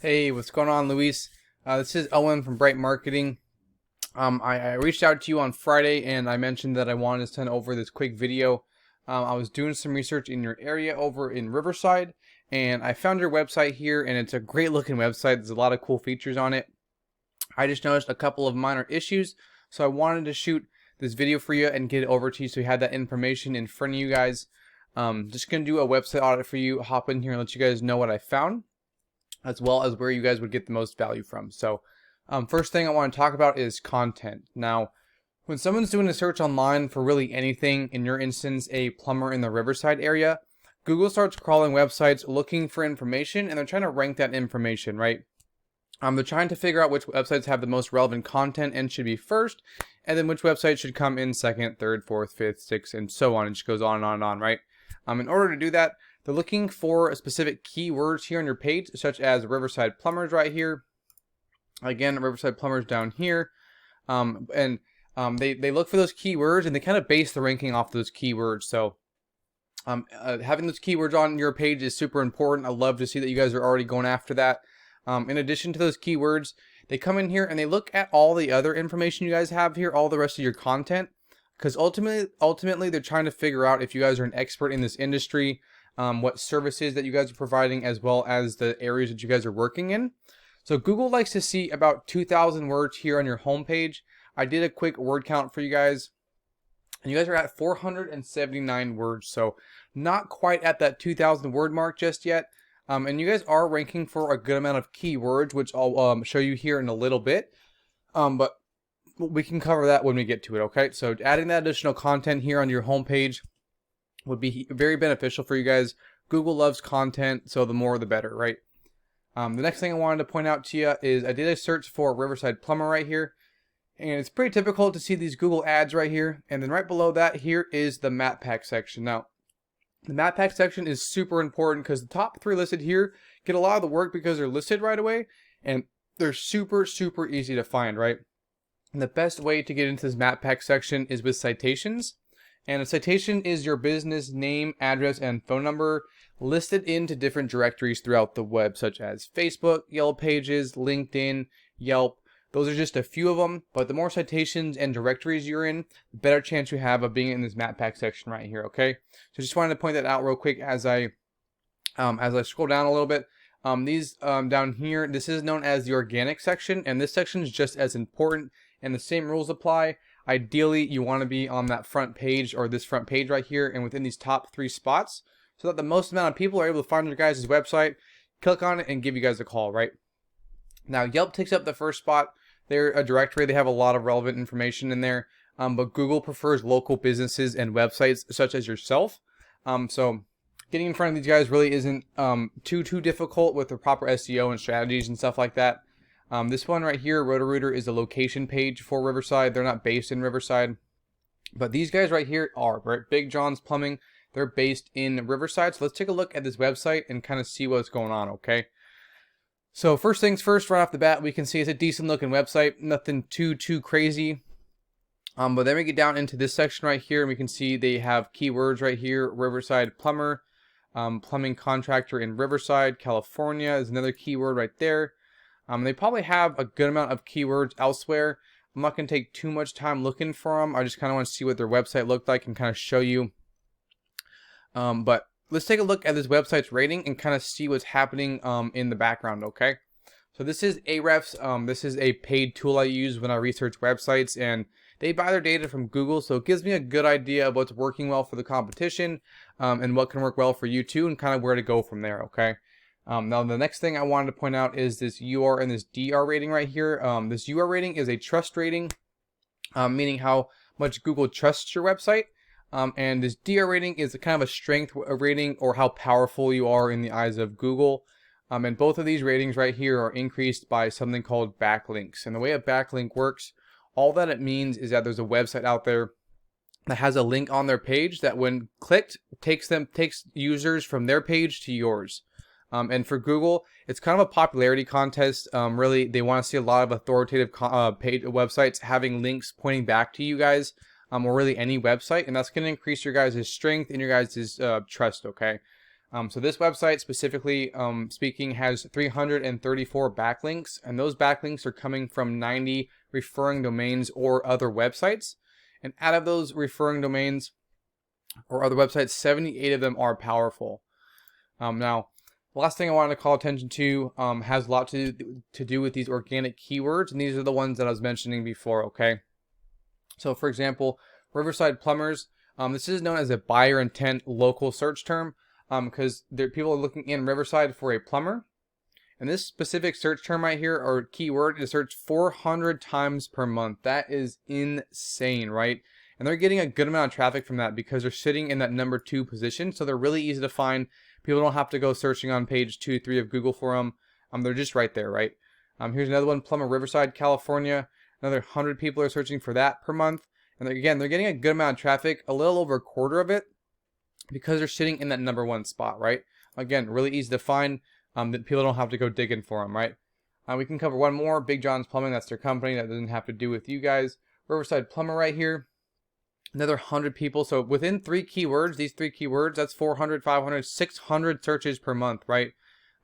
Hey, what's going on, Luis? This is Owen from Bright Marketing. I reached out to you on Friday and I mentioned that I wanted to send over this quick video. I was doing some research in your area over in Riverside, and I found your website here, and it's a great looking website. There's a lot of cool features on it. I just noticed a couple of minor issues, so I wanted to shoot this video for you and get it over to you so you had that information in front of you guys. Just going to do a website audit for you, hop in here and let you guys know what I found, as well as where you guys would get the most value from. So first thing I want to talk about is content. Now, when someone's doing a search online for really anything, in your instance, a plumber in the Riverside area, Google starts crawling websites looking for information, and they're trying to rank that information, right? They're trying to figure out which websites have the most relevant content and should be first, and then which website should come in second, third, fourth, fifth, sixth, and so on. It just goes on and on and on, right? In order to do that, they're looking for specific keywords here on your page, such as Riverside Plumbers right here. Again, Riverside Plumbers down here. They look for those keywords, and they kind of base the ranking off those keywords. So having those keywords on your page is super important. I love to see that you guys are already going after that. In addition to those keywords, they come in here and they look at all the other information you guys have here, all the rest of your content, because ultimately they're trying to figure out if you guys are an expert in this industry, what services that you guys are providing, as well as the areas that you guys are working in. So Google likes to see about 2,000 words here on your homepage. I did a quick word count for you guys, and you guys are at 479 words, so not quite at that 2,000 word mark just yet. And you guys are ranking for a good amount of keywords, which I'll show you here in a little bit. But we can cover that when we get to it, okay? So adding that additional content here on your homepage would be very beneficial for you guys. Google loves content, so the more the better, right? The next thing I wanted to point out to you is I did a search for Riverside Plumber right here, and it's pretty typical to see these Google ads right here, and then right below that here is the map pack section. Now, the map pack section is super important because the top 3 listed here get a lot of the work because they're listed right away, and they're super easy to find, right? And the best way to get into this map pack section is with citations. And a citation is your business name, address, and phone number listed into different directories throughout the web, such as Facebook, Yellow Pages, LinkedIn, Yelp. Those are just a few of them, but the more citations and directories you're in, the better chance you have of being in this map pack section right here, okay? So just wanted to point that out real quick as I scroll down a little bit. These down here, this is known as the organic section, and this section is just as important, and the same rules apply. Ideally, you want to be on that front page, or this front page right here, and within these top 3 spots, so that the most amount of people are able to find your guys' website, click on it, and give you guys a call, right? Now, Yelp takes up the first spot. They're a directory. They have a lot of relevant information in there, but Google prefers local businesses and websites such as yourself. So getting in front of these guys really isn't too difficult with the proper SEO and strategies and stuff like that. This one right here, Roto-Rooter, is a location page for Riverside. They're not based in Riverside, but these guys right here are, right? Big John's Plumbing. They're based in Riverside. So let's take a look at this website and kind of see what's going on, okay? So first things first, right off the bat, we can see it's a decent looking website. Nothing too crazy. But then we get down into this section right here, and we can see they have keywords right here. Riverside Plumber, plumbing contractor in Riverside, California is another keyword right there. They probably have a good amount of keywords elsewhere. I'm not going to take too much time looking for them. I just kind of want to see what their website looked like and kind of show you. But let's take a look at this website's rating and kind of see what's happening in the background, okay? So this is Ahrefs. This is a paid tool I use when I research websites, and they buy their data from Google, so it gives me a good idea of what's working well for the competition, and what can work well for you too, and kind of where to go from there, okay? Now the next thing I wanted to point out is this UR and this DR rating right here. This UR rating is a trust rating, meaning how much Google trusts your website. And this DR rating is a kind of a strength rating, or how powerful you are in the eyes of Google. And both of these ratings right here are increased by something called backlinks. And the way a backlink works, all that it means is that there's a website out there that has a link on their page that when clicked takes users from their page to yours. And for Google, it's kind of a popularity contest. Really, they want to see a lot of authoritative paid websites having links pointing back to you guys. Or really any website, and that's going to increase your guys' strength and your guys' trust, okay? So this website specifically speaking has 334 backlinks, and those backlinks are coming from 90 referring domains or other websites. And out of those referring domains or other websites, 78 of them are powerful. Now, the last thing I wanted to call attention to has a lot to do with these organic keywords, and these are the ones that I was mentioning before, okay? So for example, riverside plumbers, this is known as a buyer intent local search term because people are looking in Riverside for a plumber. And this specific search term right here, or keyword, is searched 400 times per month. That is insane, right? And they're getting a good amount of traffic from that because they're sitting in that number 2 position. So they're really easy to find. People don't have to go searching on page 2, 3 of Google for them. They're just right there, right? Here's another one, plumber Riverside, California. Another 100 people are searching for that per month. And again, they're getting a good amount of traffic, a little over a quarter of it, because they're sitting in that number 1 spot, right? Again, really easy to find. That people don't have to go digging for them, right? We can cover one more, Big John's Plumbing. That's their company. That doesn't have to do with you guys. Riverside Plumber right here. Another 100 people. So within 3 keywords, these 3 keywords, that's 400, 500, 600 searches per month, right?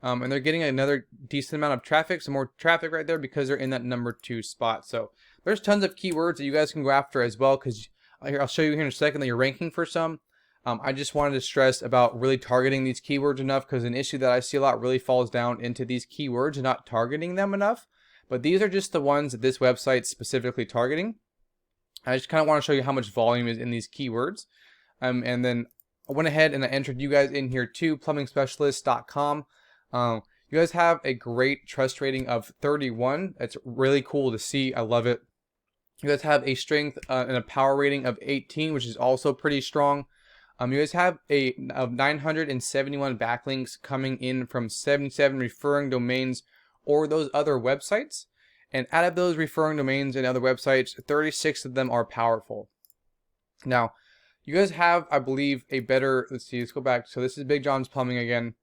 And they're getting another decent amount of traffic, some more traffic right there because they're in that number 2 spot. So there's tons of keywords that you guys can go after as well, because I'll show you here in a second that you're ranking for some. I just wanted to stress about really targeting these keywords enough, because an issue that I see a lot really falls down into these keywords and not targeting them enough. But these are just the ones that this website's specifically targeting. I just kind of want to show you how much volume is in these keywords. And then I went ahead and I entered you guys in here too, plumbingspecialist.com. You guys have a great trust rating of 31. It's really cool to see. I love it. You guys have a strength and a power rating of 18, which is also pretty strong. You guys have of 971 backlinks coming in from 77 referring domains or those other websites. And out of those referring domains and other websites, 36 of them are powerful. Now, you guys have, I believe, a better, let's go back. So this is Big John's Plumbing again.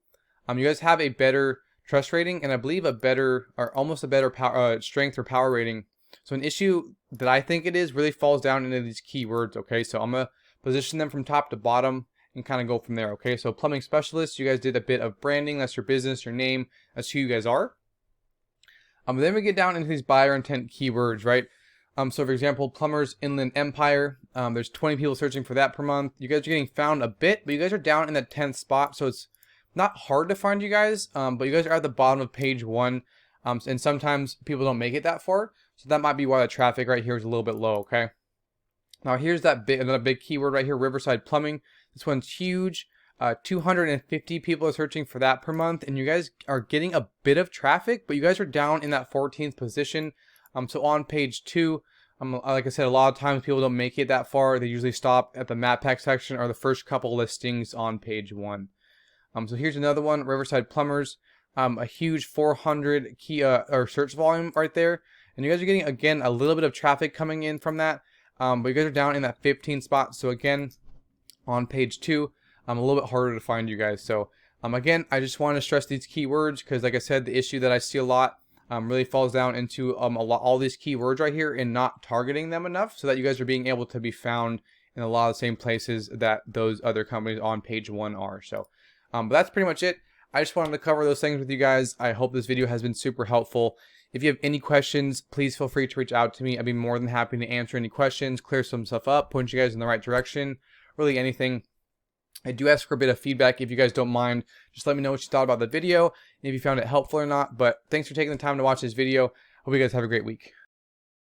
You guys have a better trust rating and I believe a better, or almost a better power, strength or power rating. So an issue that I think it is really falls down into these keywords, okay? So I'm going to position them from top to bottom and kind of go from there, okay? So plumbing specialist, you guys did a bit of branding. That's your business, your name. That's who you guys are. Then we get down into these buyer intent keywords, right? So for example, plumbers Inland Empire. There's 20 people searching for that per month. You guys are getting found a bit, but you guys are down in the 10th spot. So it's not hard to find you guys, but you guys are at the bottom of page 1. And sometimes people don't make it that far. So that might be why the traffic right here is a little bit low, okay? Now here's another big keyword right here, Riverside Plumbing. This one's huge. 250 people are searching for that per month, and you guys are getting a bit of traffic, but you guys are down in that 14th position. So on page 2, like I said, a lot of times people don't make it that far. They usually stop at the map pack section or the first couple listings on page 1. So here's another one, Riverside Plumbers. A huge 400 key or search volume right there, and you guys are getting again a little bit of traffic coming in from that. But you guys are down in that 15th spot. So again, on page 2, a little bit harder to find you guys. So again, I just want to stress these keywords because, like I said, the issue that I see a lot really falls down into all these keywords right here and not targeting them enough, so that you guys are being able to be found in a lot of the same places that those other companies on page 1 are. So but that's pretty much it. I just wanted to cover those things with you guys. I hope this video has been super helpful. If you have any questions, please feel free to reach out to me. I'd be more than happy to answer any questions, clear some stuff up, point you guys in the right direction, really anything. I do ask for a bit of feedback if you guys don't mind. Just let me know what you thought about the video and if you found it helpful or not. But thanks for taking the time to watch this video. Hope you guys have a great week.